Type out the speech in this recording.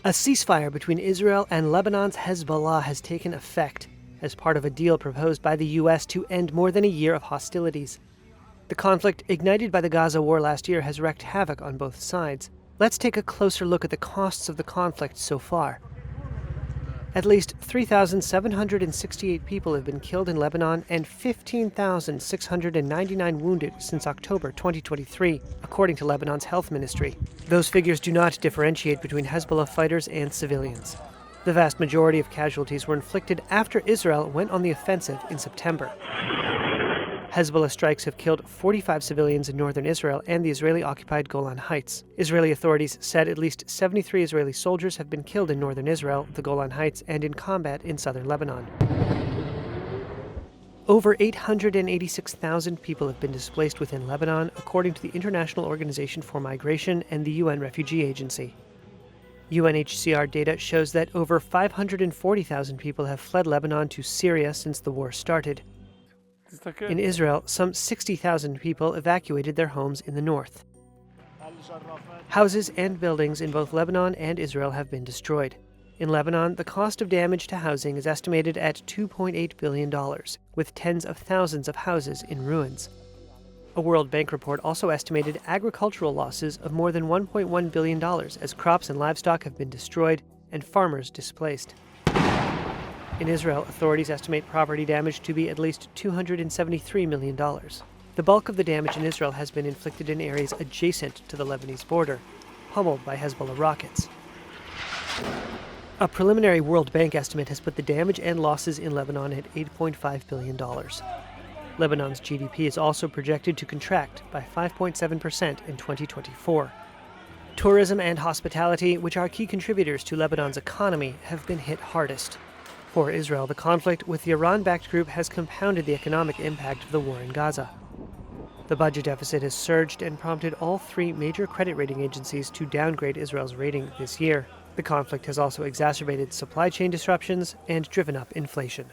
A ceasefire between Israel and Lebanon's Hezbollah has taken effect as part of a deal proposed by the U.S. to end more than a year of hostilities. The conflict, ignited by the Gaza war last year, has wreaked havoc on both sides. Let's take a closer look at the costs of the conflict so far. At least 3,768 people have been killed in Lebanon and 15,699 wounded since October 2023, according to Lebanon's health ministry. Those figures do not differentiate between Hezbollah fighters and civilians. The vast majority of casualties were inflicted after Israel went on the offensive in September. Hezbollah strikes have killed 45 civilians in northern Israel and the Israeli-occupied Golan Heights. Israeli authorities said at least 73 Israeli soldiers have been killed in northern Israel, the Golan Heights, and in combat in southern Lebanon. Over 886,000 people have been displaced within Lebanon, according to the International Organization for Migration and the UN Refugee Agency. UNHCR data shows that over 540,000 people have fled Lebanon to Syria since the war started. In Israel, some 60,000 people evacuated their homes in the north. Houses and buildings in both Lebanon and Israel have been destroyed. In Lebanon, the cost of damage to housing is estimated at $2.8 billion, with tens of thousands of houses in ruins. A World Bank report also estimated agricultural losses of more than $1.1 billion as crops and livestock have been destroyed and farmers displaced. In Israel, authorities estimate property damage to be at least $273 million. The bulk of the damage in Israel has been inflicted in areas adjacent to the Lebanese border, pummeled by Hezbollah rockets. A preliminary World Bank estimate has put the damage and losses in Lebanon at $8.5 billion. Lebanon's GDP is also projected to contract by 5.7% in 2024. Tourism and hospitality, which are key contributors to Lebanon's economy, have been hit hardest. For Israel, the conflict with the Iran-backed group has compounded the economic impact of the war in Gaza. The budget deficit has surged and prompted all three major credit rating agencies to downgrade Israel's rating this year. The conflict has also exacerbated supply chain disruptions and driven up inflation.